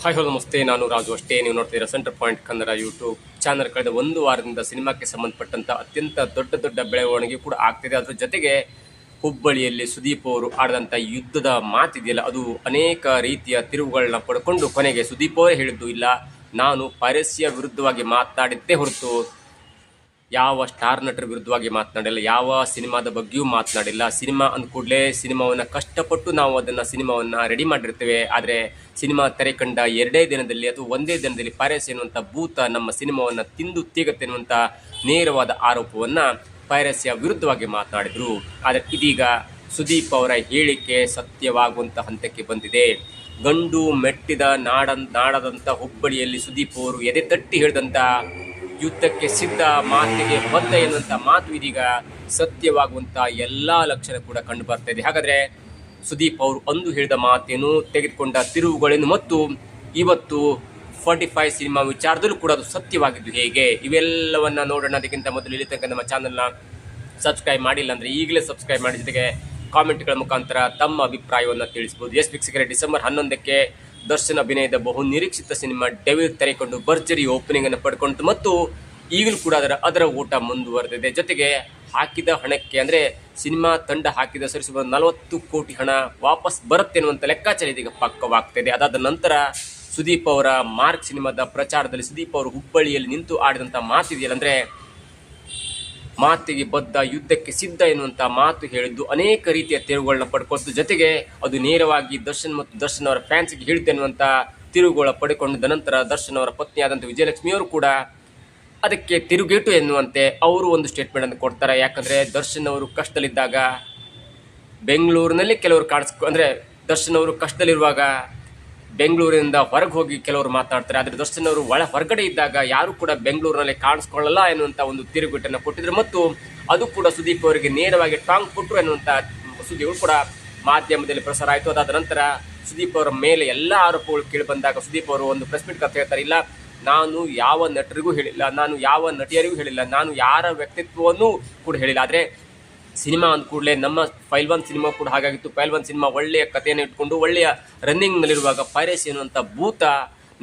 Hi hello ನಮಸ್ತೆ, ನಾನು ರಾಜು ಅಷ್ಟೇ. ನೀವು ನೋಡ್ತಿದ್ದೀರಾ centre point Kannada YouTube channel. ಕಳೆದ ಒಂದು ವಾರದಿಂದ ಸಿನಿಮಾಕ್ಕೆ ಸಂಬಂಧಪಟ್ಟಂತ ಅತ್ಯಂತ ದೊಡ್ಡ ಬೆಳವಣಿಗೆ ಕೂಡ ಆಗ್ತಿದೆ. ಅದ್ರ ಜೊತೆಗೆ ಹುಬ್ಬಳ್ಳಿಯಲ್ಲಿ ಸುದೀಪ್ ಅವರು ಆಡಿದಂಥ ಯುದ್ಧದ ಮಾತಿದೆಯಲ್ಲ, ಅದು ಅನೇಕ ರೀತಿಯ ತಿರುವುಗಳನ್ನ ಪಡ್ಕೊಂಡು ಕೊನೆಗೆ ಸುದೀಪ್ ಅವರೇ ಹೇಳಿದ್ದು, ಇಲ್ಲ ನಾನು ಪೈರಸಿಯ ವಿರುದ್ಧವಾಗಿ ಮಾತನಾಡಿದ್ದೇ ಹೊರತು ಯಾವ ಸ್ಟಾರ್ ನಟರ ವಿರುದ್ಧವಾಗಿ ಮಾತನಾಡಿಲ್ಲ, ಯಾವ ಸಿನಿಮಾದ ಬಗ್ಗೆಯೂ ಮಾತನಾಡಿಲ್ಲ. ಸಿನಿಮಾ ಅಂದ ಕೂಡಲೇ ಸಿನಿಮಾವನ್ನು ಕಷ್ಟಪಟ್ಟು ನಾವು ಅದನ್ನು ಸಿನಿಮಾವನ್ನು ರೆಡಿ ಮಾಡಿರ್ತೇವೆ. ಆದರೆ ಸಿನಿಮಾ ತೆರೆ ಕಂಡ ಎರಡೇ ದಿನದಲ್ಲಿ ಅಥವಾ ಒಂದೇ ದಿನದಲ್ಲಿ ಪೈರಸಿ ಎನ್ನುವಂಥ ಭೂತ ನಮ್ಮ ಸಿನಿಮಾವನ್ನು ತಿಂದು ತೀಗತ್ತೆ ಎನ್ನುವಂಥ ನೇರವಾದ ಆರೋಪವನ್ನು ಪೈರಸಿಯ ವಿರುದ್ಧವಾಗಿ ಮಾತನಾಡಿದರು. ಆದರೆ ಇದೀಗ ಸುದೀಪ್ ಅವರ ಹೇಳಿಕೆ ಸತ್ಯವಾಗುವಂಥ ಹಂತಕ್ಕೆ ಬಂದಿದೆ. ಗಂಡು ಮೆಟ್ಟಿದ ನಾಡದಂಥ ಹುಬ್ಬಳ್ಳಿಯಲ್ಲಿ ಸುದೀಪ್ ಅವರು ಎದೆ ತಟ್ಟಿ ಹೇಳಿದಂಥ ಯುದ್ಧಕ್ಕೆ ಸಿದ್ಧ, ಮಾತಿಗೆ ಬದ್ಧ ಎನ್ನುವಂಥ ಮಾತು ಇದೀಗ ಸತ್ಯವಾಗುವಂಥ ಎಲ್ಲ ಲಕ್ಷಣ ಕೂಡ ಕಂಡು ಬರ್ತಾ ಇದೆ. ಹಾಗಾದರೆ ಸುದೀಪ್ ಅವರು ಅಂದು ಹೇಳಿದ ಮಾತೇನು, ತೆಗೆದುಕೊಂಡ ತಿರುವುಗಳೇನು ಮತ್ತು ಇವತ್ತು 45 ಸಿನಿಮಾ ವಿಚಾರದಲ್ಲೂ ಕೂಡ ಅದು ಸತ್ಯವಾಗಿದ್ದು ಹೇಗೆ, ಇವೆಲ್ಲವನ್ನ ನೋಡೋಣ. ಅದಕ್ಕಿಂತ ಮೊದಲು ಇಲ್ಲಿ ತನಕ ನಮ್ಮ ಚಾನಲ್ನ ಸಬ್ಸ್ಕ್ರೈಬ್ ಮಾಡಿಲ್ಲ ಅಂದರೆ ಈಗಲೇ ಸಬ್ಸ್ಕ್ರೈಬ್ ಮಾಡಿ, ಜೊತೆಗೆ ಕಾಮೆಂಟ್ಗಳ ಮುಖಾಂತರ ತಮ್ಮ ಅಭಿಪ್ರಾಯವನ್ನು ತಿಳಿಸಬಹುದು. ಎಸ್ ವೀಕ್ಷಕರೇ, ಡಿಸೆಂಬರ್ 11ಕ್ಕೆ ದರ್ಶನ್ ಅಭಿನಯದ ಬಹು ನಿರೀಕ್ಷಿತ ಸಿನಿಮಾ ಡೆವಿಲ್ ತೆರೆಕೊಂಡು ಭರ್ಜರಿ ಓಪನಿಂಗ್ ಅನ್ನು ಪಡ್ಕೊಂಡು ಮತ್ತು ಈಗಲೂ ಕೂಡ ಅದರ ಓಟ ಮುಂದುವರೆದಿದೆ. ಜೊತೆಗೆ ಹಾಕಿದ ಹಣಕ್ಕೆ ಅಂದರೆ ಸಿನಿಮಾ ತಂಡ ಹಾಕಿದ ಸರಿಸುಮಾರು 40 ಕೋಟಿ ಹಣ ವಾಪಸ್ ಬರುತ್ತೆ ಅನ್ನುವಂಥ ಲೆಕ್ಕಾಚಾರ ಇದೀಗ ಪಕ್ಕವಾಗ್ತಿದೆ. ಅದಾದ ನಂತರ ಸುದೀಪ್ ಅವರ ಮಾರ್ಕ್ ಸಿನಿಮಾದ ಪ್ರಚಾರದಲ್ಲಿ ಸುದೀಪ್ ಅವರು ಹುಬ್ಬಳ್ಳಿಯಲ್ಲಿ ನಿಂತು ಆಡಿದಂಥ ಮಾತಿದೆಯಲ್ಲ, ಅಂದರೆ ಮಾತಿಗೆ ಬದ್ಧ, ಯುದ್ಧಕ್ಕೆ ಸಿದ್ಧ ಎನ್ನುವಂಥ ಮಾತು ಹೇಳಿದ್ದು ಅನೇಕ ರೀತಿಯ ತಿರುವುಗಳನ್ನ ಪಡ್ಕೊಳ್ತು. ಜೊತೆಗೆ ಅದು ನೇರವಾಗಿ ದರ್ಶನ್ ಮತ್ತು ದರ್ಶನ್ ಅವರ ಫ್ಯಾನ್ಸ್ಗೆ ಹೇಳಿದೆ ಎನ್ನುವಂಥ ತಿರುವುಗಳ ಪಡೆಕೊಂಡಿದ್ದ ನಂತರ ದರ್ಶನ್ ಅವರ ಪತ್ನಿಯಾದಂಥ ವಿಜಯಲಕ್ಷ್ಮಿಯವರು ಕೂಡ ಅದಕ್ಕೆ ತಿರುಗೇಟು ಎನ್ನುವಂತೆ ಅವರು ಒಂದು ಸ್ಟೇಟ್ಮೆಂಟನ್ನು ಕೊಡ್ತಾರೆ. ಯಾಕಂದರೆ ದರ್ಶನ್ ಅವರು ಕಷ್ಟದಲ್ಲಿದ್ದಾಗ ಬೆಂಗಳೂರಿನಲ್ಲಿ ಕೆಲವರು ಅಂದರೆ ದರ್ಶನ್ ಅವರು ಕಷ್ಟದಲ್ಲಿರುವಾಗ ಬೆಂಗಳೂರಿನಿಂದ ಹೊರಗೆ ಹೋಗಿ ಕೆಲವರು ಮಾತನಾಡ್ತಾರೆ. ಆದರೆ ದರ್ಶನ್ ಅವರು ಹೊರಗಡೆ ಇದ್ದಾಗ ಯಾರು ಕೂಡ ಬೆಂಗಳೂರಿನಲ್ಲಿ ಕಾಣಿಸ್ಕೊಳ್ಳಲ್ಲ ಎನ್ನುವಂಥ ಒಂದು ತಿರುಗೇಟನ್ನು ಕೊಟ್ಟಿದ್ರು ಮತ್ತು ಅದು ಕೂಡ ಸುದೀಪ್ ಅವರಿಗೆ ನೇರವಾಗಿ ಟಾಂಗ್ ಕೊಟ್ಟರು ಎನ್ನುವಂಥ ಸುದ್ದಿಗಳು ಕೂಡ ಮಾಧ್ಯಮದಲ್ಲಿ ಪ್ರಸಾರ ಆಯಿತು. ಅದಾದ ನಂತರ ಸುದೀಪ್ ಅವರ ಮೇಲೆ ಎಲ್ಲ ಆರೋಪಗಳು ಕೇಳಿ ಬಂದಾಗ ಸುದೀಪ್ ಅವರು ಒಂದು ಪ್ರೆಸ್ ಮೀಟ್ ಕತೆ ಹೇಳ್ತಾರೆ. ಇಲ್ಲ, ನಾನು ಯಾವ ನಟರಿಗೂ ಹೇಳಿಲ್ಲ, ನಾನು ಯಾವ ನಟಿಯರಿಗೂ ಹೇಳಿಲ್ಲ, ನಾನು ಯಾರ ವ್ಯಕ್ತಿತ್ವವನ್ನು ಕೂಡ ಹೇಳಿಲ್ಲ. ಆದರೆ ಸಿನಿಮಾ ಅಂದ ಕೂಡಲೇ ನಮ್ಮ ಪೈಲ್ವಾನ್ ಸಿನಿಮಾ ಕೂಡ ಹಾಗಾಗಿತ್ತು. ಪೈಲ್ವಾನ್ ಸಿನಿಮಾ ಒಳ್ಳೆಯ ಕಥೆಯನ್ನು ಇಟ್ಕೊಂಡು ಒಳ್ಳೆಯ ರನ್ನಿಂಗ್ನಲ್ಲಿರುವಾಗ ಪೈರಸಿ ಎನ್ನುವಂಥ ಭೂತ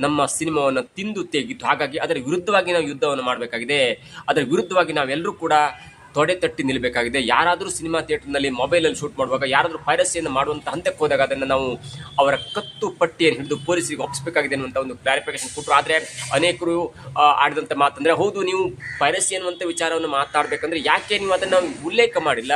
ನಮ್ಮ ಸಿನಿಮಾವನ್ನು ತಿಂದು ತೆಗಿತ್ತು. ಹಾಗಾಗಿ ಅದರ ವಿರುದ್ಧವಾಗಿ ನಾವು ಯುದ್ಧವನ್ನು ಮಾಡಬೇಕಾಗಿದೆ. ಅದರ ವಿರುದ್ಧವಾಗಿ ನಾವೆಲ್ಲರೂ ಕೂಡ ತೊಡೆ ತಟ್ಟಿ ನಿಲ್ಲಬೇಕಾಗಿದೆ. ಯಾರಾದರೂ ಸಿನಿಮಾ ಥಿಯೇಟರ್ನಲ್ಲಿ ಮೊಬೈಲಲ್ಲಿ ಶೂಟ್ ಮಾಡುವಾಗ ಯಾರಾದರೂ ಪೈರಸಿಯನ್ನು ಮಾಡುವಂಥ ಹಂತಕ್ಕೆ ಹೋದಾಗ ಅದನ್ನು ನಾವು ಅವರ ಕತ್ತು ಪಟ್ಟಿಯನ್ನು ಹಿಡಿದು ಪೊಲೀಸರಿಗೆ ಒಪ್ಪಿಸಬೇಕಾಗಿದೆ ಅನ್ನುವಂಥ ಒಂದು ಕ್ಲಾರಿಫಿಕೇಶನ್ ಕೊಟ್ಟರು. ಆದರೆ ಅನೇಕರು ಆಡಿದಂಥ ಮಾತಂದರೆ, ಹೌದು, ನೀವು ಪೈರಸಿ ಅನ್ನುವಂಥ ವಿಚಾರವನ್ನು ಮಾತಾಡಬೇಕಂದ್ರೆ ಯಾಕೆ ನೀವು ಅದನ್ನು ಉಲ್ಲೇಖ ಮಾಡಿಲ್ಲ?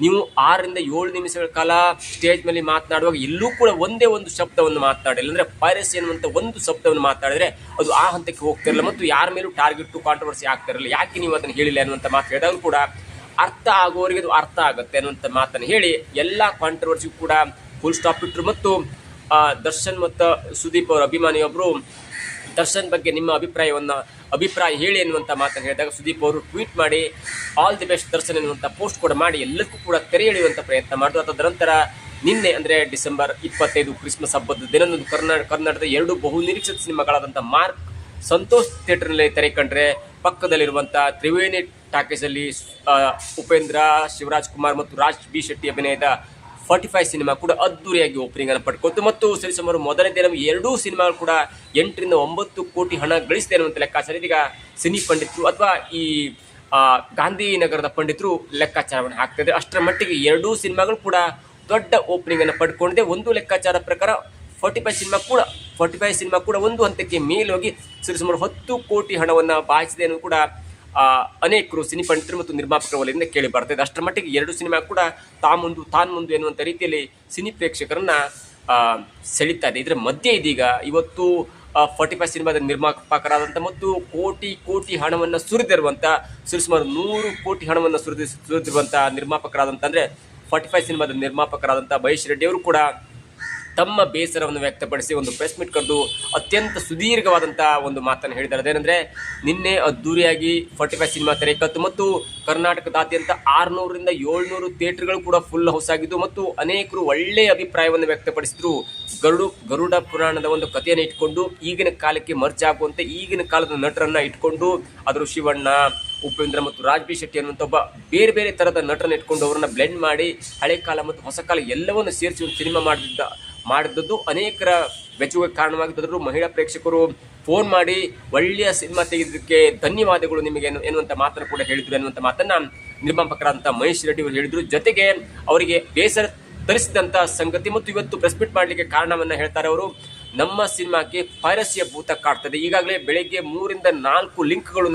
ನೀವು 6 ರಿಂದ 7 ನಿಮಿಷಗಳ ಕಾಲ ಸ್ಟೇಜ್ ಮೇಲೆ ಮಾತನಾಡುವಾಗ ಎಲ್ಲೂ ಕೂಡ ಒಂದೇ ಒಂದು ಶಬ್ದವನ್ನು ಮಾತನಾಡಿಲ್ಲ. ಅಂದರೆ ಪೈರಸಿ ಅನ್ನುವಂಥ ಒಂದು ಶಬ್ದವನ್ನು ಮಾತಾಡಿದರೆ ಅದು ಆ ಹಂತಕ್ಕೆ ಹೋಗ್ತಿರಲಿಲ್ಲ ಮತ್ತು ಯಾರ ಮೇಲೂ ಟಾರ್ಗೆಟ್ ಕಾಂಟ್ರವರ್ಸಿ ಆಗ್ತಿರಲಿಲ್ಲ. ಯಾಕೆ ನೀವು ಅದನ್ನು ಹೇಳಿಲ್ಲ ಅನ್ನುವಂಥ ಮಾತು ಹೇಳಿದಾಗ ಕೂಡ ಅರ್ಥ ಆಗುವವರಿಗೆ ಅದು ಅರ್ಥ ಆಗುತ್ತೆ ಅನ್ನುವಂಥ ಮಾತನ್ನು ಹೇಳಿ ಎಲ್ಲ ಕಾಂಟ್ರವರ್ಸಿಗೂ ಕೂಡ ಫುಲ್ ಸ್ಟಾಪ್ ಇಟ್ಟರು. ಮತ್ತು ದರ್ಶನ್ ಮತ್ತು ಸುದೀಪ್ ಅವರ ಅಭಿಮಾನಿಯೊಬ್ಬರು ದರ್ಶನ್ ಬಗ್ಗೆ ನಿಮ್ಮ ಅಭಿಪ್ರಾಯ ಹೇಳಿ ಎನ್ನುವಂಥ ಮಾತನ್ನು ಹೇಳಿದಾಗ ಸುದೀಪ್ ಅವರು ಟ್ವೀಟ್ ಮಾಡಿ ಆಲ್ ದಿ ಬೆಸ್ಟ್ ದರ್ಶನ್ ಎನ್ನುವಂಥ ಪೋಸ್ಟ್ ಕೂಡ ಮಾಡಿ ಎಲ್ಲಕ್ಕೂ ಕೂಡ ತೆರೆ ಎಳೆಯುವಂಥ ಪ್ರಯತ್ನ ಮಾಡಿದ್ರು. ಅದರ ನಂತರ ನಿನ್ನೆ ಅಂದರೆ ಡಿಸೆಂಬರ್ 25 ಕ್ರಿಸ್ಮಸ್ ಹಬ್ಬದ ದಿನದಂದು ಕರ್ನಾಟಕದ 2 ಬಹು ನಿರೀಕ್ಷಿತ ಸಿನಿಮಾಗಳಾದಂಥ ಮಾರ್ಕ್ ಸಂತೋಷ್ ಥಿಯೇಟರ್ನಲ್ಲಿ ತೆರೆ ಕಂಡ್ರೆ, ಪಕ್ಕದಲ್ಲಿರುವಂಥ ತ್ರಿವೇಣಿ ಟಾಕೀಸಲ್ಲಿ ಉಪೇಂದ್ರ, ಶಿವರಾಜ್ ಕುಮಾರ್ ಮತ್ತು ರಾಜ್ ಬಿ ಶೆಟ್ಟಿ ಅಭಿನಯದ 45 ಸಿನಿಮಾ ಕೂಡ ಅದ್ದೂರಿಯಾಗಿ ಓಪನಿಂಗ್ ಅನ್ನು ಪಡ್ಕೊತು ಮತ್ತು ಸರಿಸುಮಾರು ಮೊದಲನೇ ದಿನ 2 ಸಿನಿಮಾಗಳು ಕೂಡ 8 ರಿಂದ 9 ಕೋಟಿ ಹಣ ಗಳಿಸಿದೆ ಅನ್ನುವಂಥ ಲೆಕ್ಕಾಚಾರ ಇದೀಗ ಸಿನಿ ಪಂಡಿತರು ಅಥವಾ ಈ ಗಾಂಧಿನಗರದ ಪಂಡಿತರು ಲೆಕ್ಕಾಚಾರವನ್ನು ಹಾಕ್ತಿದ್ದಾರೆ. ಅಷ್ಟರ ಮಟ್ಟಿಗೆ 2 ಸಿನಿಮಾಗಳು ಕೂಡ ದೊಡ್ಡ ಓಪನಿಂಗ್ ಅನ್ನು ಪಡ್ಕೊಂಡಿದೆ. ಒಂದು ಲೆಕ್ಕಾಚಾರ ಪ್ರಕಾರ 45 ಸಿನಿಮಾ ಕೂಡ ಒಂದು ಹಂತಕ್ಕೆ ಮೇಲೋಗಿ ಸರಿಸುಮಾರು 10 ಕೋಟಿ ಹಣವನ್ನು ಬಾಯಿಸಿದೆ ಅನ್ನೋದು ಕೂಡ ಅನೇಕರು ಸಿನಿ ಪಂಡಿತರು ಮತ್ತು ನಿರ್ಮಾಪಕರ ವಲಯದಿಂದ ಕೇಳಿ ಬರ್ತಾಯಿದೆ. ಅಷ್ಟರ ಮಟ್ಟಿಗೆ 2 ಸಿನಿಮಾ ಕೂಡ ತಾನ್ ಮುಂದು ಎನ್ನುವಂಥ ರೀತಿಯಲ್ಲಿ ಸಿನಿ ಪ್ರೇಕ್ಷಕರನ್ನ ಸೆಳೀತಾ ಇದೆ. ಇದರ ಮಧ್ಯೆ ಇದೀಗ ಇವತ್ತು 45 ಸಿನಿಮಾದ ನಿರ್ಮಾಪಕರಾದಂಥ ಮತ್ತು ಕೋಟಿ ಹಣವನ್ನು ಸುರಿದಿರುವಂಥ ಸರಿಸುಮಾರು 100 ಕೋಟಿ ಹಣವನ್ನು ಸುರಿದಿರುವಂಥ ನಿರ್ಮಾಪಕರಾದಂಥ ಅಂದರೆ 45 ಸಿನಿಮಾದ ನಿರ್ಮಾಪಕರಾದಂಥ ಮಹೇಶ್ ರೆಡ್ಡಿ ಅವರು ಕೂಡ ತಮ್ಮ ಬೇಸರವನ್ನು ವ್ಯಕ್ತಪಡಿಸಿ ಒಂದು ಪ್ರೆಸ್ ಮೀಟ್ ಕರೆದು ಅತ್ಯಂತ ಸುದೀರ್ಘವಾದಂಥ ಒಂದು ಮಾತನ್ನು ಹೇಳಿದ್ದಾರೆ. ಅದೇನೆಂದರೆ, ನಿನ್ನೆ ಅದ್ದೂರಿಯಾಗಿ 45 ಸಿನಿಮಾ ತೆರೆ ಕತ್ತು ಮತ್ತು ಕರ್ನಾಟಕದಾದ್ಯಂತ 600 ರಿಂದ 700 ಥಿಯೇಟರ್ಗಳು ಕೂಡ ಫುಲ್ ಹೌಸ್ ಆಗಿದ್ದು ಮತ್ತು ಅನೇಕರು ಒಳ್ಳೆಯ ಅಭಿಪ್ರಾಯವನ್ನು ವ್ಯಕ್ತಪಡಿಸಿದ್ರು. ಗರುಡ ಪುರಾಣದ ಒಂದು ಕಥೆಯನ್ನು ಇಟ್ಕೊಂಡು ಈಗಿನ ಕಾಲಕ್ಕೆ ಮರ್ಜ್ ಆಗುವಂತೆ ಈಗಿನ ಕಾಲದ ನಟರನ್ನು ಇಟ್ಕೊಂಡು ಅದರ ಶಿವಣ್ಣ, ಉಪೇಂದ್ರ ಮತ್ತು ರಾಜ್ ಬಿ ಶೆಟ್ಟಿ ಅನ್ನುವಂಥ ಒಬ್ಬ ಬೇರೆ ಥರದ ನಟರನ್ನು ಇಟ್ಕೊಂಡು ಅವರನ್ನು ಬ್ಲೆಂಡ್ ಮಾಡಿ ಹಳೆ ಕಾಲ ಮತ್ತು ಹೊಸ ಕಾಲ ಎಲ್ಲವನ್ನು ಸೇರಿಸಿ ಒಂದು ಸಿನಿಮಾ ಮಾಡಿದ್ದದ್ದು ಅನೇಕರ ಬೆಚ್ಚುಗೆ ಕಾರಣವಾಗಿದ್ದರೂ ಮಹಿಳಾ ಪ್ರೇಕ್ಷಕರು ಫೋನ್ ಮಾಡಿ ಒಳ್ಳೆಯ ಸಿನಿಮಾ ತೆಗೆದಕ್ಕೆ ಧನ್ಯವಾದಗಳು ನಿಮಗೆ ಎನ್ನುವಂಥ ಮಾತನ್ನು ಕೂಡ ಹೇಳಿದ್ರು ಎನ್ನುವಂಥ ಮಾತನ್ನು ನಿರ್ಮಾಪಕರಾದಂಥ ಮಹೇಶ್ ರೆಡ್ಡಿ ಅವರು ಹೇಳಿದರು. ಜೊತೆಗೆ ಅವರಿಗೆ ಬೇಸರ ತರಿಸಿದಂಥ ಸಂಗತಿ ಮತ್ತು ಇವತ್ತು ಪ್ರೆಸ್ ಮೀಟ್ ಮಾಡಲಿಕ್ಕೆ ಕಾರಣವನ್ನು ಹೇಳ್ತಾರೆ ಅವರು. ನಮ್ಮ ಸಿನಿಮಾಕ್ಕೆ ಪೈರಸಿಯ ಭೂತ ಕಾಡ್ತದೆ. ಈಗಾಗಲೇ ಬೆಳಗ್ಗೆ 3 ರಿಂದ 4 ಲಿಂಕ್ಗಳು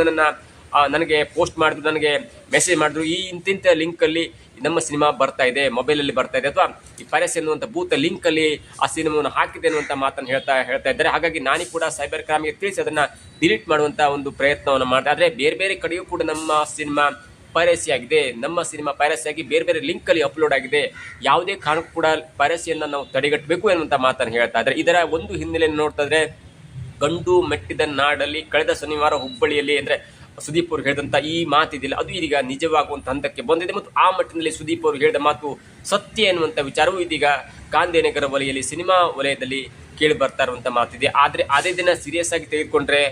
ನನಗೆ ಪೋಸ್ಟ್ ಮಾಡಿದ್ರು, ನನಗೆ ಮೆಸೇಜ್ ಮಾಡಿದ್ರು, ಈ ಇಂತಿಂಥ ಲಿಂಕಲ್ಲಿ ನಮ್ಮ ಸಿನಿಮಾ ಬರ್ತಾ ಇದೆ, ಮೊಬೈಲಲ್ಲಿ ಬರ್ತಾ ಇದೆ, ಅಥವಾ ಈ ಪೈರಸಿ ಅನ್ನುವಂಥ ಭೂತ ಲಿಂಕಲ್ಲಿ ಆ ಸಿನಿಮಾವನ್ನು ಹಾಕಿದೆ ಅನ್ನುವಂಥ ಮಾತನ್ನು ಹೇಳ್ತಾ ಇದ್ದಾರೆ. ಹಾಗಾಗಿ ನಾನೇ ಕೂಡ ಸೈಬರ್ ಕ್ರೈಮ್ಗೆ ತಿಳಿಸಿ ಅದನ್ನು ಡಿಲೀಟ್ ಮಾಡುವಂಥ ಒಂದು ಪ್ರಯತ್ನವನ್ನು ಮಾಡಿದೆ. ಆದರೆ ಬೇರೆ ಬೇರೆ ಕಡೆಯೂ ಕೂಡ ನಮ್ಮ ಸಿನಿಮಾ ಪೈರಸಿ ಆಗಿದೆ, ನಮ್ಮ ಸಿನಿಮಾ ಪೈರಸಿ ಆಗಿ ಬೇರೆ ಬೇರೆ ಲಿಂಕಲ್ಲಿ ಅಪ್ಲೋಡ್ ಆಗಿದೆ, ಯಾವುದೇ ಕಾರಣಕ್ಕೂ ಕೂಡ ಪೈರಸಿಯನ್ನು ನಾವು ತಡೆಗಟ್ಟಬೇಕು ಎನ್ನುವಂಥ ಮಾತನ್ನು ಹೇಳ್ತಾ ಇದ್ದಾರೆ. ಇದರ ಒಂದು ಹಿನ್ನೆಲೆಯನ್ನು ನೋಡ್ತಾ ಇದ್ರೆ, ಗಂಡು ಮೆಟ್ಟಿದ ನಾಡಲ್ಲಿ ಕಳೆದ ಶನಿವಾರ ಹುಬ್ಬಳ್ಳಿಯಲ್ಲಿ ಅಂದರೆ ಸುದೀಪ್ ಅವರು ಹೇಳಿದಂಥ ಈ ಮಾತಿದೆಯಲ್ಲ, ಅದು ಇದೀಗ ನಿಜವಾಗುವಂಥ ಹಂತಕ್ಕೆ ಬಂದಿದೆ. ಮತ್ತು ಆ ಮಟ್ಟಿನಲ್ಲಿ ಸುದೀಪ್ ಅವರು ಹೇಳಿದ ಮಾತು ಸತ್ಯ ಎನ್ನುವಂಥ ವಿಚಾರವೂ ಇದೀಗ ಗಾಂಧಿನಗರ ವಲಯದಲ್ಲಿ, ಸಿನಿಮಾ ವಲಯದಲ್ಲಿ ಕೇಳಿ ಬರ್ತಾ ಇರುವಂಥ ಮಾತಿದೆ. ಆದರೆ ಅದೇ ದಿನ ಸೀರಿಯಸ್ ಆಗಿ ತೆಗೆದುಕೊಂಡ್ರೆ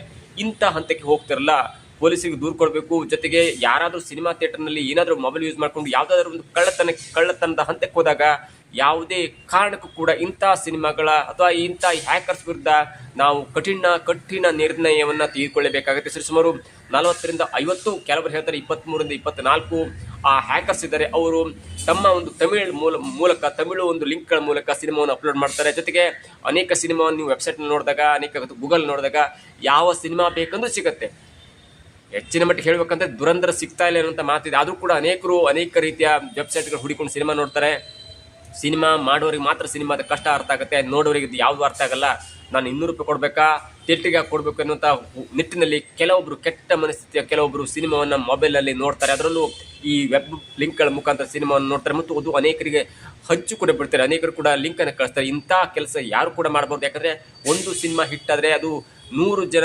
ಇಂಥ ಹಂತಕ್ಕೆ ಹೋಗ್ತಿರಲ್ಲ, ಪೊಲೀಸರಿಗೆ ದೂರು ಕೊಡಬೇಕು, ಜೊತೆಗೆ ಯಾರಾದರೂ ಸಿನಿಮಾ ಥಿಯೇಟರ್ನಲ್ಲಿ ಏನಾದರೂ ಮೊಬೈಲ್ ಯೂಸ್ ಮಾಡಿಕೊಂಡು ಯಾವುದಾದ್ರೂ ಒಂದು ಕಳ್ಳತನದ ಹಂತಕ್ಕೆ ಹೋದಾಗ ಯಾವುದೇ ಕಾರಣಕ್ಕೂ ಕೂಡ ಇಂಥ ಸಿನಿಮಾಗಳ ಅಥವಾ ಇಂಥ ಹ್ಯಾಕರ್ಸ್ ವಿರುದ್ಧ ನಾವು ಕಠಿಣ ನಿರ್ಣಯವನ್ನು ತೆಗೆದುಕೊಳ್ಳಬೇಕಾಗುತ್ತೆ. ಸರಿಸುಮಾರು 40 ರಿಂದ 50, ಕೆಲವರು ಹೇಳ್ತಾರೆ 23 ರಿಂದ 24 ಆ ಹ್ಯಾಕರ್ಸ್ ಇದ್ದಾರೆ. ಅವರು ತಮ್ಮ ಒಂದು ತಮಿಳು ಒಂದು ಲಿಂಕ್ಗಳ ಮೂಲಕ ಸಿನಿಮಾವನ್ನು ಅಪ್ಲೋಡ್ ಮಾಡ್ತಾರೆ. ಜೊತೆಗೆ ಅನೇಕ ಸಿನಿಮಾವನ್ನು ನೀವು ವೆಬ್ಸೈಟ್ನಲ್ಲಿ ನೋಡಿದಾಗ, ಅನೇಕ ಗೂಗಲ್ ನೋಡಿದಾಗ ಯಾವ ಸಿನಿಮಾ ಬೇಕಂದ್ರೂ ಸಿಗುತ್ತೆ. ಹೆಚ್ಚಿನ ಮಟ್ಟಿಗೆ ಹೇಳ್ಬೇಕಂದ್ರೆ ದುರಂಧರ ಸಿಗ್ತಾ ಇಲ್ಲ ಅನ್ನುವಂಥ ಮಾತಿದೆ. ಆದರೂ ಕೂಡ ಅನೇಕ ರೀತಿಯ ವೆಬ್ಸೈಟ್ಗಳು ಹುಡುಕೊಂಡು ಸಿನಿಮಾ ನೋಡ್ತಾರೆ. ಸಿನಿಮಾ ಮಾಡೋರಿಗೆ ಮಾತ್ರ ಸಿನಿಮಾದ ಕಷ್ಟ ಅರ್ಥ ಆಗುತ್ತೆ, ನೋಡೋರಿಗೆ ಇದು ಯಾವುದು ಅರ್ಥ ಆಗಲ್ಲ. ನಾನು 200 ರೂಪಾಯಿ ಕೊಡಬೇಕಾ, ಥಿಯೇಟ್ರಿಗೆ ಕೊಡಬೇಕು ಅನ್ನುವಂಥ ನಿಟ್ಟಿನಲ್ಲಿ ಕೆಲವೊಬ್ಬರು, ಕೆಟ್ಟ ಮನಸ್ಥಿತಿಯ ಕೆಲವೊಬ್ಬರು ಸಿನಿಮಾವನ್ನು ಮೊಬೈಲಲ್ಲಿ ನೋಡ್ತಾರೆ. ಅದರಲ್ಲೂ ಈ ವೆಬ್ ಲಿಂಕ್ಗಳ ಮುಖಾಂತರ ಸಿನಿಮಾವನ್ನು ನೋಡ್ತಾರೆ ಮತ್ತು ಅದು ಅನೇಕರಿಗೆ ಹಂಚು ಕೂಡ ಬಿಡ್ತಾರೆ. ಅನೇಕರು ಕೂಡ ಲಿಂಕನ್ನು ಕಳಿಸ್ತಾರೆ. ಇಂಥ ಕೆಲಸ ಯಾರು ಕೂಡ ಮಾಡಬಾರ್ದು. ಯಾಕಂದರೆ ಒಂದು ಸಿನಿಮಾ ಹಿಟ್ಟಾದರೆ, ಅದು 100 ಜನ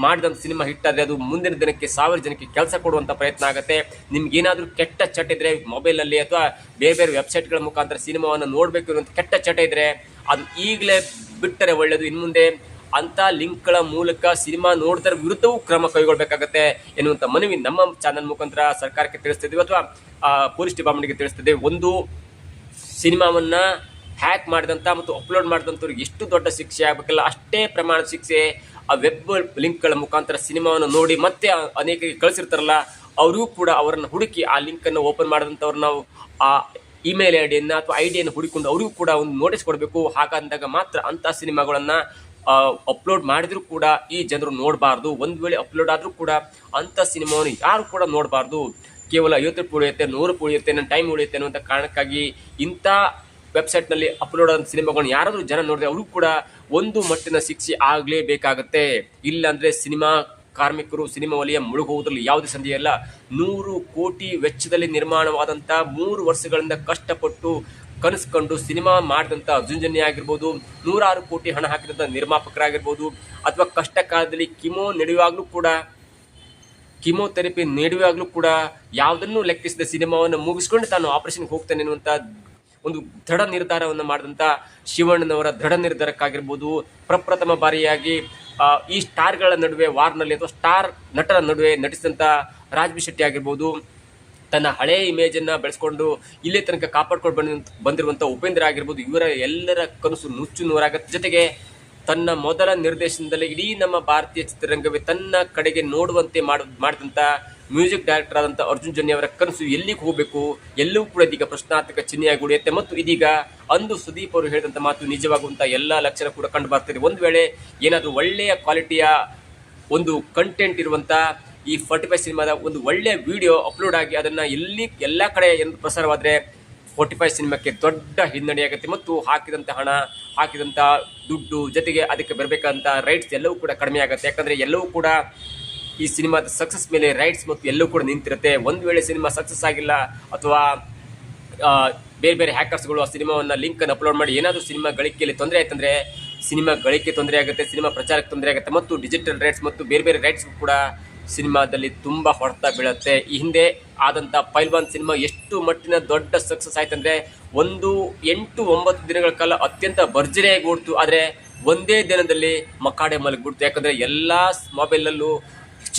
ಮಾಡಿದಂಥ ಸಿನಿಮಾ ಹಿಟ್ಟಾದರೆ ಅದು ಮುಂದಿನ ದಿನಕ್ಕೆ 1000 ಜನಕ್ಕೆ ಕೆಲಸ ಕೊಡುವಂಥ ಪ್ರಯತ್ನ ಆಗುತ್ತೆ. ನಿಮ್ಗೇನಾದರೂ ಕೆಟ್ಟ ಚಟ ಇದ್ದರೆ ಮೊಬೈಲಲ್ಲಿ ಅಥವಾ ಬೇರೆ ಬೇರೆ ವೆಬ್ಸೈಟ್ಗಳ ಮುಖಾಂತರ ಸಿನಿಮಾವನ್ನು ನೋಡಬೇಕು ಅನ್ನೋಂಥ ಕೆಟ್ಟ ಚಟ ಇದ್ದರೆ ಅದು ಈಗಲೇ ಬಿಟ್ಟರೆ ಒಳ್ಳೆಯದು. ಇನ್ನು ಮುಂದೆ ಅಂಥ ಲಿಂಕ್ಗಳ ಮೂಲಕ ಸಿನಿಮಾ ನೋಡಿದರ ವಿರುದ್ಧವೂ ಕ್ರಮ ಕೈಗೊಳ್ಳಬೇಕಾಗತ್ತೆ ಎನ್ನುವಂಥ ಮನವಿ ನಮ್ಮ ಚಾನಲ್ ಮುಖಾಂತರ ಸರ್ಕಾರಕ್ಕೆ ತಿಳಿಸ್ತಿದ್ದೀವಿ ಅಥವಾ ಪೊಲೀಸ್ ಡಿಪಾರ್ಟ್ಮೆಂಟ್ಗೆ ತಿಳಿಸ್ತಿದ್ದೇವೆ. ಒಂದು ಸಿನಿಮಾವನ್ನು ಹ್ಯಾಕ್ ಮಾಡಿದಂಥ ಮತ್ತು ಅಪ್ಲೋಡ್ ಮಾಡಿದಂಥವ್ರಿಗೆ ಎಷ್ಟು ದೊಡ್ಡ ಶಿಕ್ಷೆ ಆಗಬೇಕಲ್ಲ, ಅಷ್ಟೇ ಪ್ರಮಾಣದ ಶಿಕ್ಷೆ ಆ ವೆಬ್ ಲಿಂಕ್ಗಳ ಮುಖಾಂತರ ಸಿನಿಮಾವನ್ನು ನೋಡಿ ಮತ್ತೆ ಅನೇಕರಿಗೆ ಕಳಿಸಿರ್ತಾರಲ್ಲ, ಅವರಿಗೂ ಕೂಡ ಅವರನ್ನು ಹುಡುಕಿ ಆ ಲಿಂಕನ್ನು ಓಪನ್ ಮಾಡಿದಂಥವ್ರು ನಾವು ಆ ಇಮೇಲ್ ಐಡಿಯನ್ನು ಅಥವಾ ಐಡಿಯನ್ನು ಹುಡುಕೊಂಡು ಅವರಿಗೂ ಕೂಡ ಒಂದು ನೋಟಿಸ್ ಕೊಡಬೇಕು. ಹಾಗಂದಾಗ ಮಾತ್ರ ಅಂಥ ಸಿನಿಮಾಗಳನ್ನು ಅಪ್ಲೋಡ್ ಮಾಡಿದರೂ ಕೂಡ ಈ ಜನರು ನೋಡಬಾರ್ದು. ಒಂದು ವೇಳೆ ಅಪ್ಲೋಡ್ ಆದರೂ ಕೂಡ ಅಂಥ ಸಿನಿಮಾವನ್ನು ಯಾರು ಕೂಡ ನೋಡಬಾರ್ದು. ಕೇವಲ 50 ರೂಪಾಯಿ ಉಳಿಯುತ್ತೆ, 100 ರೂಪಾಯಿ ಉಳಿಯುತ್ತೆ, ನನ್ನ ಟೈಮ್ ಉಳಿಯುತ್ತೆ ಅನ್ನುವಂಥ ಕಾರಣಕ್ಕಾಗಿ ಇಂಥ ವೆಬ್ಸೈಟ್ನಲ್ಲಿ ಅಪ್ಲೋಡ್ ಆದ ಸಿನಿಮಾಗಳನ್ನ ಯಾರಾದರೂ ಜನ ನೋಡಿದ್ರೆ ಅವರು ಕೂಡ ಒಂದು ಮಟ್ಟಿನ ಶಿಕ್ಷೆ ಆಗಲೇಬೇಕಾಗತ್ತೆ. ಇಲ್ಲಾಂದರೆ ಸಿನಿಮಾ ಕಾರ್ಮಿಕರು, ಸಿನಿಮಾ ವಲಯ ಮುಳುಗುವುದರಲ್ಲಿ ಯಾವುದೇ ಸಂದೇಹ 100 ಕೋಟಿ ವೆಚ್ಚದಲ್ಲಿ ನಿರ್ಮಾಣವಾದಂಥ 3 ವರ್ಷಗಳಿಂದ ಕಷ್ಟಪಟ್ಟು ಕನಸು ಕಂಡು ಸಿನಿಮಾ ಮಾಡಿದಂಥ ಅರ್ಜುನ್ ಜನ್ಯ ಆಗಿರ್ಬೋದು, 100 ಕೋಟಿ ಹಣ ಹಾಕಿದಂಥ ನಿರ್ಮಾಪಕರಾಗಿರ್ಬೋದು, ಅಥವಾ ಕಷ್ಟ ಕಾಲದಲ್ಲಿ ಕಿಮೋಥೆರಪಿ ನೀಡುವಾಗಲೂ ಕೂಡ ಯಾವುದನ್ನು ಲೆಕ್ಕಿಸಿದ ಸಿನಿಮಾವನ್ನು ಮುಗಿಸ್ಕೊಂಡು ತಾನು ಆಪರೇಷನ್ಗೆ ಹೋಗ್ತಾನೆ ಎನ್ನುವಂಥ ಒಂದು ದೃಢ ನಿರ್ಧಾರವನ್ನು ಮಾಡಿದಂಥ ಶಿವಣ್ಣನವರ ದೃಢ ನಿರ್ಧಾರಕ್ಕಾಗಿರ್ಬೋದು, ಪ್ರಪ್ರಥಮ ಬಾರಿಯಾಗಿ ಈ ಸ್ಟಾರ್ಗಳ ನಡುವೆ ವಾರ್ನಲ್ಲಿ ಅಥವಾ ಸ್ಟಾರ್ ನಟರ ನಡುವೆ ನಟಿಸಿದಂಥ ರಾಜ್ಬಿ ಶೆಟ್ಟಿ ಆಗಿರ್ಬೋದು, ತನ್ನ ಹಳೆಯ ಇಮೇಜನ್ನು ಬೆಳೆಸ್ಕೊಂಡು ಇಲ್ಲೇ ತನಕ ಕಾಪಾಡ್ಕೊಂಡು ಬಂದಿರುವಂಥ ಉಪೇಂದ್ರ ಆಗಿರ್ಬೋದು, ಇವರ ಎಲ್ಲರ ಕನಸು ನುಚ್ಚು ನೂರಾಗತ್ತೆ. ಜೊತೆಗೆ ತನ್ನ ಮೊದಲ ನಿರ್ದೇಶನದಲ್ಲಿ ಇಡೀ ನಮ್ಮ ಭಾರತೀಯ ಚಿತ್ರರಂಗವೇ ತನ್ನ ಕಡೆಗೆ ನೋಡುವಂತೆ ಮಾಡಿದಂಥ ಮ್ಯೂಸಿಕ್ ಡೈರೆಕ್ಟರ್ ಆದಂಥ ಅರ್ಜುನ್ ಜನ್ಯ ಅವರ ಕನಸು ಎಲ್ಲಿಗೆ ಹೋಗಬೇಕು, ಎಲ್ಲವೂ ಕೂಡ ಇದೀಗ ಪ್ರಶ್ನಾರ್ಥಕ ಚಿಹ್ನೆಯಾಗಿ ಉಳಿಯುತ್ತೆ. ಮತ್ತು ಇದೀಗ ಅಂದು ಸುದೀಪ್ ಅವರು ಹೇಳಿದಂಥ ಮಾತು ನಿಜವಾಗುವಂಥ ಎಲ್ಲ ಲಕ್ಷಣ ಕೂಡ ಕಂಡು ಬರ್ತಿದೆ. ಒಂದು ವೇಳೆ ಏನಾದರೂ ಒಳ್ಳೆಯ ಕ್ವಾಲಿಟಿಯ ಒಂದು ಕಂಟೆಂಟ್ ಇರುವಂಥ ಈ 45 ಸಿನಿಮಾದ ಒಂದು ಒಳ್ಳೆಯ ವಿಡಿಯೋ ಅಪ್ಲೋಡ್ ಆಗಿ ಅದನ್ನು ಎಲ್ಲ ಕಡೆ ಪ್ರಸಾರವಾದರೆ 45 ಸಿನಿಮಾಕ್ಕೆ ದೊಡ್ಡ ಹಿನ್ನಡೆಯಾಗುತ್ತೆ. ಮತ್ತು ಹಾಕಿದಂಥ ಹಣ, ಹಾಕಿದಂಥ ದುಡ್ಡು, ಜೊತೆಗೆ ಅದಕ್ಕೆ ಬರಬೇಕಂತ ರೈಟ್ಸ್ ಎಲ್ಲವೂ ಕೂಡ ಕಡಿಮೆ ಆಗುತ್ತೆ. ಯಾಕಂದರೆ ಎಲ್ಲವೂ ಕೂಡ ಈ ಸಿನಿಮಾದ ಸಕ್ಸಸ್ ಮೇಲೆ ರೈಟ್ಸ್ ಮತ್ತು ಎಲ್ಲವೂ ಕೂಡ ನಿಂತಿರುತ್ತೆ. ಒಂದು ವೇಳೆ ಸಿನಿಮಾ ಸಕ್ಸಸ್ ಆಗಿಲ್ಲ ಅಥವಾ ಬೇರೆ ಬೇರೆ ಹ್ಯಾಕರ್ಸ್ಗಳು ಆ ಸಿನಿಮಾವನ್ನು ಲಿಂಕನ್ನು ಅಪ್ಲೋಡ್ ಮಾಡಿ ಏನಾದರೂ ಸಿನಿಮಾ ಗಳಿಕೆಯಲ್ಲಿ ತೊಂದರೆ ಆಯ್ತಂದರೆ ಸಿನಿಮಾ ಗಳಿಕೆ ತೊಂದರೆ ಆಗುತ್ತೆ, ಸಿನಿಮಾ ಪ್ರಚಾರಕ್ಕೆ ತೊಂದರೆ ಆಗುತ್ತೆ. ಮತ್ತು ಡಿಜಿಟಲ್ ರೈಟ್ಸ್ ಮತ್ತು ಬೇರೆ ಬೇರೆ ರೈಟ್ಸ್ ಕೂಡ ಸಿನಿಮಾದಲ್ಲಿ ತುಂಬ ಹೊಡೆತ ಬೀಳುತ್ತೆ. ಈ ಹಿಂದೆ ಆದಂಥ ಪೈಲ್ವಾನ್ ಸಿನಿಮಾ ಎಷ್ಟು ಮಟ್ಟಿನ ದೊಡ್ಡ ಸಕ್ಸಸ್ ಆಯ್ತಂದರೆ 8-9 ದಿನಗಳ ಕಾಲ ಅತ್ಯಂತ ಭರ್ಜರಿಯಾಗಿ ಓಡ್ತು. ಆದರೆ ಒಂದೇ ದಿನದಲ್ಲಿ ಮಕಾಡೆ ಮಲಗಿಬಿಡ್ತು. ಯಾಕಂದರೆ ಎಲ್ಲ ಮೊಬೈಲಲ್ಲೂ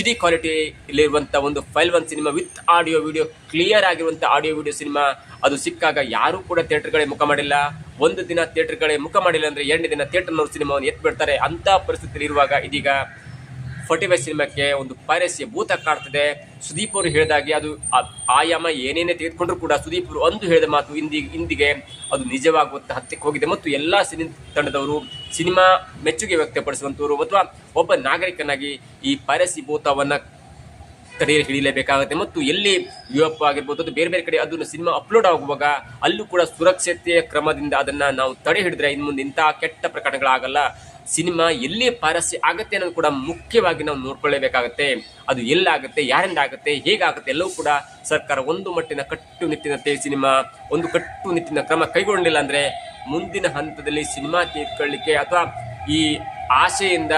HD ಕ್ವಾಲಿಟಿ ಇಲ್ಲಿರುವಂಥ ಒಂದು file 1 cinema with audio video clear ಆಗಿರುವಂಥ ಆಡಿಯೋ ವಿಡಿಯೋ ಸಿನಿಮಾ ಅದು ಸಿಕ್ಕಾಗ ಯಾರೂ ಕೂಡ ಥಿಯೇಟರ್ಗಳೇ ಮುಖ ಮಾಡಿಲ್ಲ. ಒಂದು ದಿನ ಥಿಯೇಟರ್ಗಳೇ ಮುಖ ಮಾಡಿಲ್ಲ ಅಂದರೆ 2ನೇ ದಿನ ಥಿಯೇಟರ್ನವ್ರು ಸಿನಿಮಾವನ್ನು ಎತ್ತು ಬಿಡ್ತಾರೆ. ಅಂಥ ಪರಿಸ್ಥಿತಿಯಲ್ಲಿ ಇರುವಾಗ ಇದೀಗ 45 ಸಿನಿಮಾಕ್ಕೆ ಒಂದು ಪೈರಸಿಯ ಭೂತ ಕಾಡ್ತಿದೆ. ಸುದೀಪ್ ಅವರು ಹೇಳಿದಾಗೆ ಅದು ಆಯಾಮ ಏನೇನೇ ತೆಗೆದುಕೊಂಡ್ರು ಕೂಡ ಸುದೀಪ್ ಅವರು ಅಂದು ಹೇಳಿದ ಮಾತು ಇಂದಿಗೆ ಅದು ನಿಜವಾಗುವಂಥ ಹತ್ತಿಕ್ಕೆ ಹೋಗಿದೆ. ಮತ್ತು ಎಲ್ಲ ಸಿನಿಮಾ ತಂಡದವರು ಸಿನಿಮಾ ಮೆಚ್ಚುಗೆ ವ್ಯಕ್ತಪಡಿಸುವಂಥವರು ಅಥವಾ ಒಬ್ಬ ನಾಗರಿಕನಾಗಿ ಈ ಪೈರಸಿ ಭೂತವನ್ನು ತಡೆಯಲ್ಲಿ ಹಿಡಿಯಲೇಬೇಕಾಗುತ್ತೆ. ಮತ್ತು ಎಲ್ಲಿ ಯುಎಫ್ ಆಗಿರ್ಬೋದು ಅದು ಬೇರೆ ಬೇರೆ ಕಡೆ ಅದನ್ನು ಸಿನಿಮಾ ಅಪ್ಲೋಡ್ ಆಗುವಾಗ ಅಲ್ಲೂ ಕೂಡ ಸುರಕ್ಷತೆಯ ಕ್ರಮದಿಂದ ಅದನ್ನು ನಾವು ತಡೆ ಹಿಡಿದ್ರೆ ಇನ್ನು ಮುಂದೆ ಇಂಥ ಕೆಟ್ಟ ಪ್ರಕರಣಗಳಾಗಲ್ಲ. ಸಿನಿಮಾ ಎಲ್ಲಿ ಪೈರಸಿ ಆಗುತ್ತೆ ಅನ್ನೋದು ಕೂಡ ಮುಖ್ಯವಾಗಿ ನಾವು ನೋಡ್ಕೊಳ್ಳೇಬೇಕಾಗುತ್ತೆ. ಅದು ಎಲ್ಲಾಗುತ್ತೆ, ಯಾರಿಂದ ಆಗುತ್ತೆ, ಹೇಗಾಗುತ್ತೆ ಎಲ್ಲವೂ ಕೂಡ ಸರ್ಕಾರ ಒಂದು ಮಟ್ಟಿನ ಕಟ್ಟುನಿಟ್ಟಿನಂತೆ ಸಿನಿಮಾ ಒಂದು ಕಟ್ಟುನಿಟ್ಟಿನ ಕ್ರಮ ಕೈಗೊಂಡಿಲ್ಲ ಅಂದರೆ ಮುಂದಿನ ಹಂತದಲ್ಲಿ ಸಿನಿಮಾ ತೆಗೆದುಕೊಳ್ಳಿಕ್ಕೆ ಅಥವಾ ಈ ಆಸೆಯಿಂದ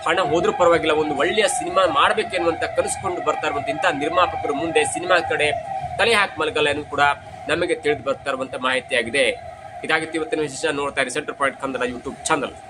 ಹಣ ಹೋದ್ರೂ ಪರವಾಗಿಲ್ಲ ಒಂದು ಒಳ್ಳೆಯ ಸಿನಿಮಾ ಮಾಡಬೇಕೆನ್ನುವಂಥ ಕನಸ್ಕೊಂಡು ಬರ್ತಾ ಇರುವಂಥ ಇಂಥ ನಿರ್ಮಾಪಕರು ಮುಂದೆ ಸಿನಿಮಾ ಕಡೆ ತಲೆ ಹಾಕಿ ಮಲಗಲ್ಲ ಅನ್ನೋದು ಕೂಡ ನಮಗೆ ತಿಳಿದು ಬರ್ತಾ ಇರುವಂಥ ಮಾಹಿತಿಯಾಗಿದೆ. ಇದಾಗಿತ್ತು ಇವತ್ತಿನ ವಿಶೇಷ. ನೋಡ್ತಾ ಇರಿ centre point Kannada YouTube channel.